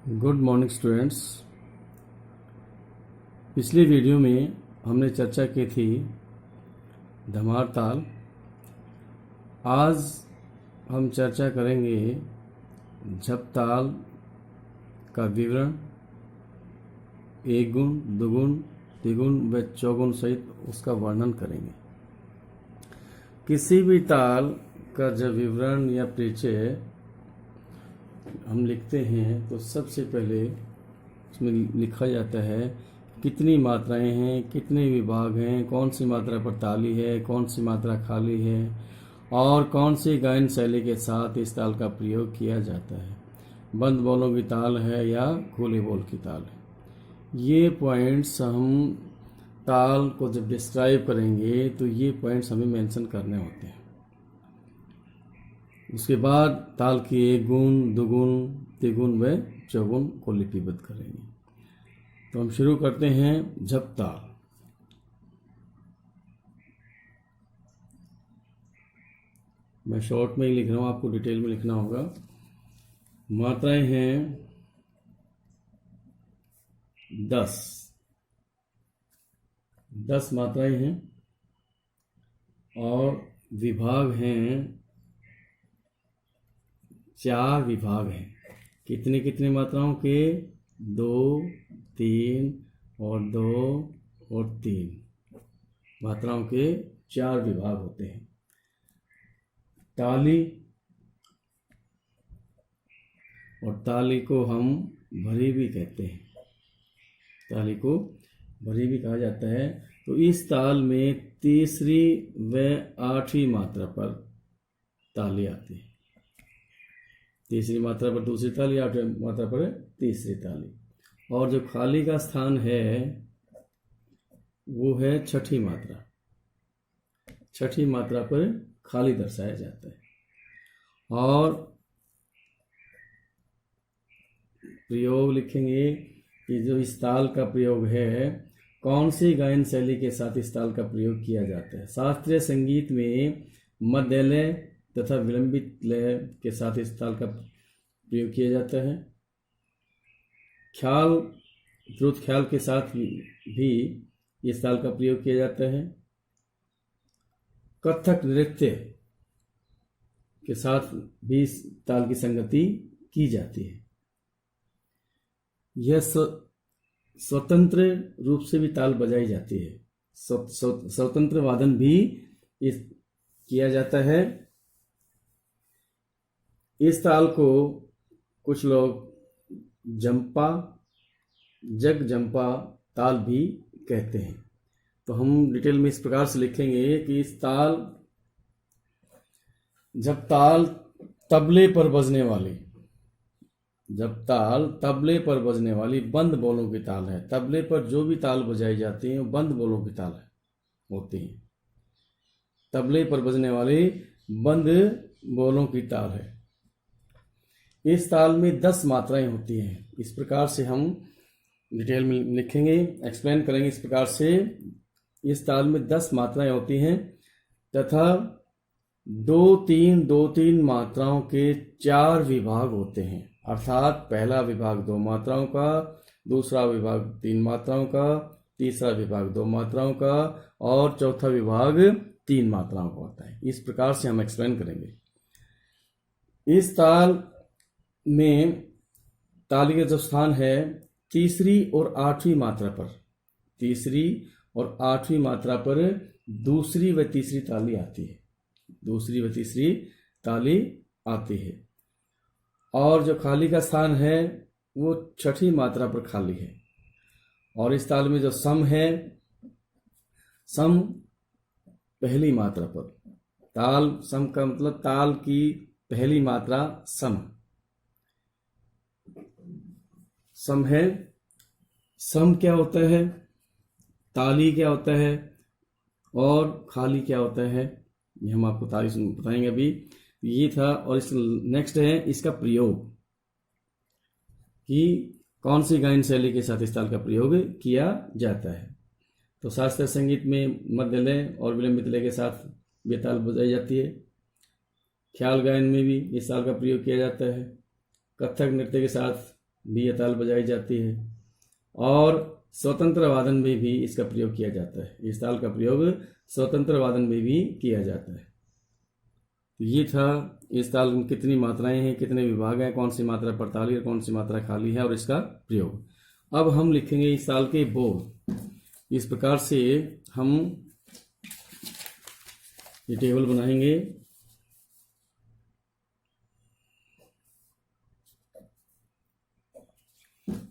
Good morning students. पिछली video में हमने चर्चा की थी धमार ताल। आज हम चर्चा करेंगे झप ताल का विवरण, एक गुण, दुगुण, तिगुण व चौगुण सहित उसका वर्णन करेंगे। किसी भी ताल का जब विवरण या परिचय हम लिखते हैं तो सबसे पहले उसमें लिखा जाता है कितनी मात्राएं हैं, कितने विभाग हैं, कौन सी मात्रा पर ताली है, कौन सी मात्रा खाली है और कौन सी गायन शैली के साथ इस ताल का प्रयोग किया जाता है। बंद बोलों की ताल है या खुले बोल की ताल है। ये पॉइंट्स हम ताल को जब डिस्क्राइब करेंगे तो ये पॉइंट्स हमें मेंशन करने होते हैं। उसके बाद ताल की एक गुण, दुगुण, तिगुण व चौगुण को लिपिबद्ध करेंगे। तो हम शुरू करते हैं झप ताल। मैं शॉर्ट में ही लिख रहा हूँ, आपको डिटेल में लिखना होगा। मात्राएं हैं 10 मात्राएं हैं और विभाग हैं 4 विभाग हैं। कितने कितने मात्राओं के? 2, 3 और 2 और 3 मात्राओं के 4 विभाग होते हैं। ताली, और ताली को हम भरी भी कहते हैं। ताली को भरी भी कहा जाता है। तो इस ताल में तीसरी व 8वीं मात्रा पर ताली आती है। तीसरी मात्रा पर दूसरी ताली, 8वीं मात्रा पर तीसरी ताली। और जो खाली का स्थान है वो है 6ठी मात्रा। 6ठी मात्रा पर खाली दर्शाया जाता है। और प्रयोग लिखेंगे कि जो इस ताल का प्रयोग है, कौन सी गायन शैली के साथ इस ताल का प्रयोग किया जाता है। शास्त्रीय संगीत में मध्य लय तथा विलंबित लय के साथ इस ताल का प्रयोग किया जाता है। ख्याल, द्रुत ख्याल के साथ भी इस ताल का प्रयोग किया जाता है। कथक नृत्य के साथ भी इस ताल की संगति की जाती है। यह स्वतंत्र रूप से भी ताल बजाई जाती है। स्वतंत्र वादन भी किया जाता है। इस ताल को कुछ लोग जग जंपा ताल भी कहते हैं। तो हम डिटेल में इस प्रकार से लिखेंगे कि इस ताल, जब ताल तबले पर बजने वाली बंद बोलों की ताल है। तबले पर जो भी ताल बजाई जाती है वो बंद बोलों की ताल होती है। तबले पर बजने वाली बंद बोलों की ताल है। इस ताल में 10 मात्राएं होती हैं। इस प्रकार से हम डिटेल में लिखेंगे, एक्सप्लेन करेंगे। इस प्रकार से इस ताल में 10 मात्राएं होती हैं तथा 2-3 मात्राओं के 4 विभाग होते हैं। अर्थात पहला विभाग 2 मात्राओं का, दूसरा विभाग 3 मात्राओं का, तीसरा विभाग 2 मात्राओं का और चौथा विभाग 3 मात्राओं का होता है। इस प्रकार से हम एक्सप्लेन करेंगे। इस ताल में ताली का जो स्थान है तीसरी और 8वीं मात्रा पर, तीसरी और 8वीं मात्रा पर दूसरी व तीसरी ताली आती है। दूसरी व तीसरी ताली आती है। और जो खाली का स्थान है वो 6ठी मात्रा पर खाली है। और इस ताल में जो सम है, सम पहली मात्रा पर। ताल सम का मतलब ताल की पहली मात्रा सम है। सम क्या होता है, ताली क्या होता है और खाली क्या होता है, ये हम आपको तारीफ बताएंगे अभी। ये था। और इस नेक्स्ट है इसका प्रयोग, कि कौन सी गायन शैली के साथ इस ताल का प्रयोग किया जाता है। तो शास्त्रीय संगीत में मध्य लय और विलंबित लय के साथ ये ताल बजाई जाती है। ख्याल गायन में भी इस ताल का प्रयोग किया जाता है। कथक नृत्य के साथ भी यह ताल बजाई जाती है। और स्वतंत्र वादन में भी इसका प्रयोग किया जाता है। इस ताल का प्रयोग स्वतंत्र वादन में भी किया जाता है। ये था इस ताल में कितनी मात्राएं हैं, कितने विभाग हैं, कौन सी मात्रा पड़ताली और कौन सी मात्रा खाली है और इसका प्रयोग। अब हम लिखेंगे इस ताल के बोल। इस प्रकार से हम ये टेबल बनाएंगे।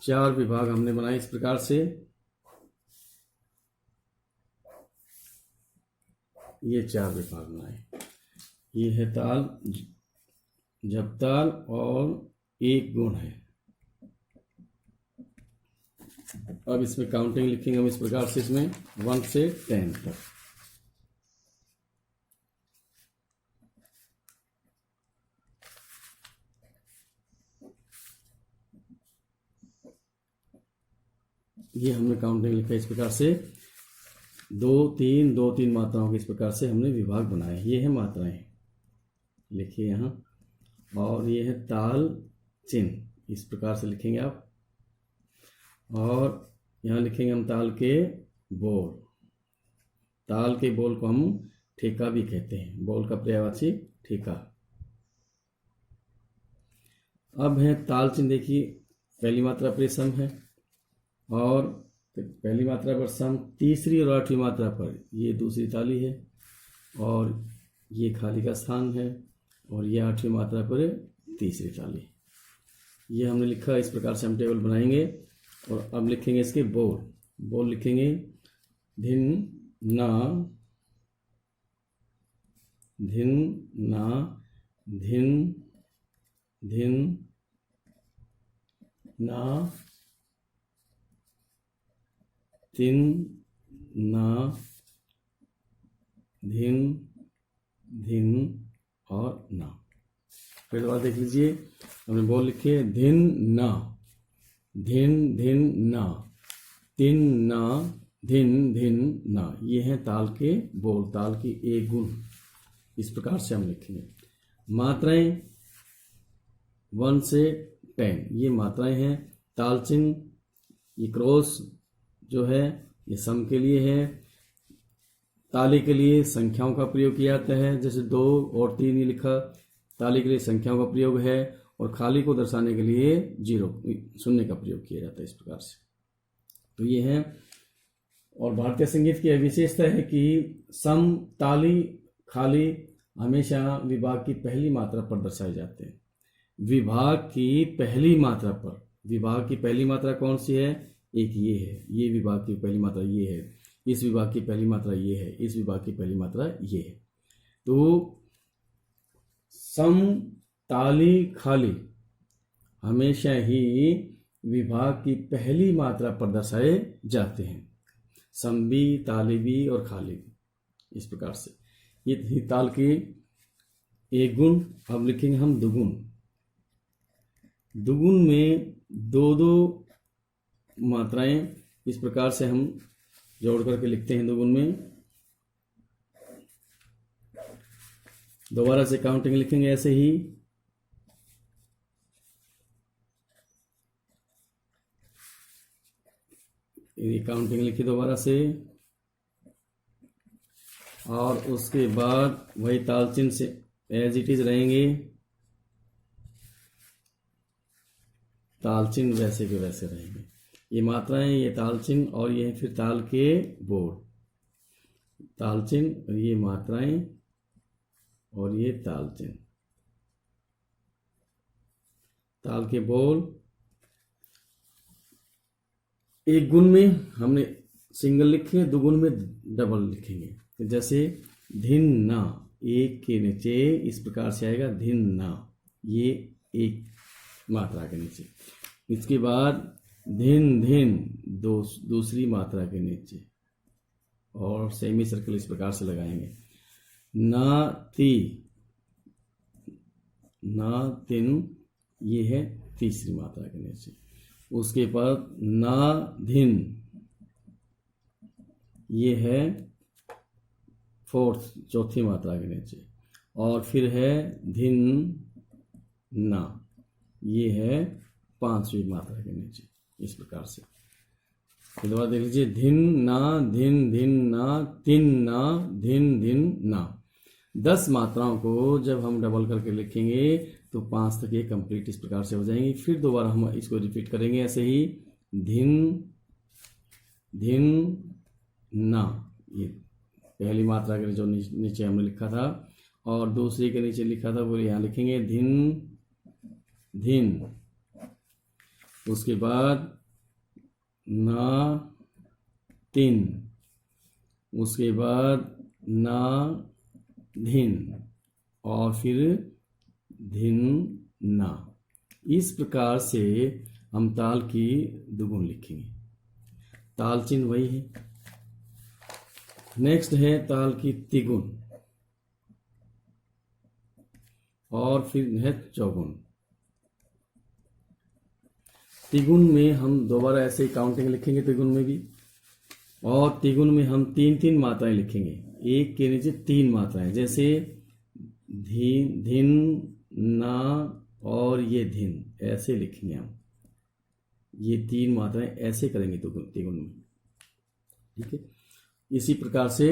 चार विभाग हमने बनाए इस प्रकार से। ये चार विभाग बनाए। ये है ताल, जप ताल और एक गुण है। अब इसमें काउंटिंग लिखेंगे हम इस प्रकार से, इसमें 1 से 10 तक। ये हमने काउंटिंग लिखा इस प्रकार से, 2-3 मात्राओं के इस प्रकार से हमने विभाग बनाए। ये है मात्राएं, लिखिए यहाँ। और ये है ताल चिन्ह, इस प्रकार से लिखेंगे आप। और यहाँ लिखेंगे हम ताल के बोल। ताल के बोल को हम ठेका भी कहते हैं। बोल का पर्यायवाची ठेका। अब है ताल चिन्ह। देखिए, पहली मात्रा पर सम है और पहली मात्रा पर सम, तीसरी और आठवीं मात्रा पर ये दूसरी ताली है और ये खाली का स्थान है और ये आठवीं मात्रा पर तीसरी ताली। ये हमने लिखा। इस प्रकार से हम टेबल बनाएंगे। और अब लिखेंगे इसके बोल। बोल लिखेंगे धिन ना, धिन ना, धिन, धिन ना, तिन ना, धिन, धिन और ना। फिर दोबारा देख लीजिए, हमने बोल लिखे धिन ना, धिन धिन ना, तिन ना, धिन धिन ना। ये हैं ताल के बोल, ताल की एक गुण। इस प्रकार से हम लिखेंगे। मात्राएं 1 से 10, ये मात्राएं हैं। ताल चिन्ह, ये क्रॉस जो है ये सम के लिए है। ताली के लिए संख्याओं का प्रयोग किया जाता है, जैसे 2 और 3 ये लिखा। ताली के लिए संख्याओं का प्रयोग है और खाली को दर्शाने के लिए 0 शून्य का प्रयोग किया जाता है। इस प्रकार से तो ये है। और भारतीय संगीत की विशेषता है कि सम, ताली, खाली हमेशा विभाग की पहली मात्रा पर दर्शाए जाते हैं। विभाग की पहली मात्रा पर, विभाग की पहली मात्रा कौन सी है? एक ये है। ये विभाग की पहली मात्रा ये है। इस विभाग की पहली मात्रा ये है। इस विभाग की पहली मात्रा ये है। तो सम, ताली, खाली हमेशा ही विभाग की पहली मात्रा पर दर्शाए जाते हैं। सम भी, ताली भी और खाली भी। इस प्रकार से ये थी ताल की एक गुण। अब लिखेंगे हम दुगुन। दुगुन में 2-2 मात्राएं इस प्रकार से हम जोड़ करके लिखते हैं। दुगुन में दोबारा से काउंटिंग लिखेंगे ऐसे ही। ये काउंटिंग लिखी दोबारा से और उसके बाद वही ताल चिन्ह से एज इट इज रहेंगे। ताल चिन्ह वैसे के वैसे रहेंगे। ये मात्राएं, ये ताल चिन्ह और ये फिर ताल के बोल। ताल चिन्ह और ये मात्राएं और ये ताल चिन्ह। ताल के बोल। एक गुण में हमने सिंगल लिखे, दुगुन में डबल लिखेंगे। तो जैसे धिन ना, एक के नीचे इस प्रकार से आएगा धिन ना, ये एक मात्रा के नीचे। इसके बाद धिन धिन दूसरी मात्रा के नीचे और सेमी सर्कल इस प्रकार से लगाएंगे। ना ती, ना तिन, ये है तीसरी मात्रा के नीचे। उसके बाद ना धिन, ये है चौथी मात्रा के नीचे। और फिर है धिन ना, ये है 5वीं मात्रा के नीचे, इस प्रकार से। फिर दोबारा देख लीजिए, धिन ना धिन धिन ना तिन ना धिन धिन ना। 10 मात्राओं को जब हम डबल करके लिखेंगे तो 5 तक ये कंप्लीट इस प्रकार से हो जाएंगी। फिर दोबारा हम इसको रिपीट करेंगे ऐसे ही, धिन धिन ना, ये पहली मात्रा के जो नीचे हमने लिखा था, और दूसरी के नीचे लिखा था वो यहाँ लिखेंगे धिन धिन। उसके बाद ना तिन, उसके बाद ना धिन, और फिर धिन ना। इस प्रकार से हम ताल की दुगुन लिखेंगे। ताल चिन्ह वही है। नेक्स्ट है ताल की तिगुन, और फिर है चौगुन। तिगुन में हम दोबारा ऐसे ही काउंटिंग लिखेंगे तिगुन में भी, और तिगुन में हम 3-3 मात्राएं लिखेंगे, एक के नीचे 3 मात्राएं, जैसे धिन धिन ना और ये धिन, ऐसे लिखेंगे हम। ये 3 मात्राएं ऐसे करेंगे तिगुन में, ठीक है। इसी प्रकार से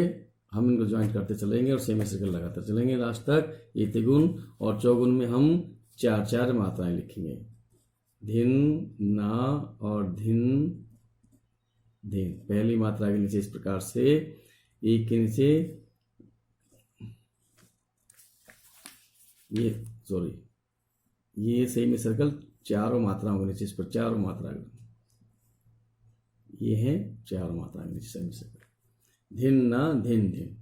हम इनको ज्वाइंट करते चलेंगे और सेमी सर्कल लगाते चलेंगे लास्ट तक। ये तिगुन और चौगुन में हम 4-4 मात्राएं लिखेंगे, धिन ना और धिन धिन। पहली मात्रा के नीचे इस प्रकार से, एक के नीचे ये सेमी सर्कल चारों मात्राओं के नीचे, इस पर चारों मात्रा, ये है 4 मात्राएं नीचे सेमी सर्कल, धिन ना धिन धिन।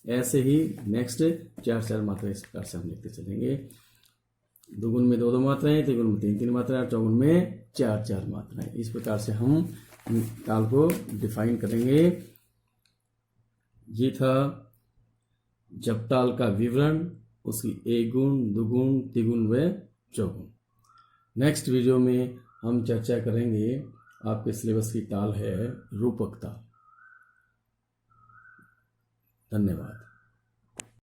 ऐसे ही नेक्स्ट 4-4 मात्राएं इस प्रकार से हम लिखते चलेंगे। दुगुन में 2-2 मात्राएं, तिगुन में 3-3 मात्राएं, चौगुन में 4-4 मात्राएं। इस प्रकार से हम ताल को डिफाइन करेंगे। ये था जप ताल का विवरण, उसकी एक गुण, दुगुन, तिगुन व चौगुन। नेक्स्ट वीडियो में हम चर्चा करेंगे, आपके सिलेबस की ताल है रूपक ताल। धन्यवाद।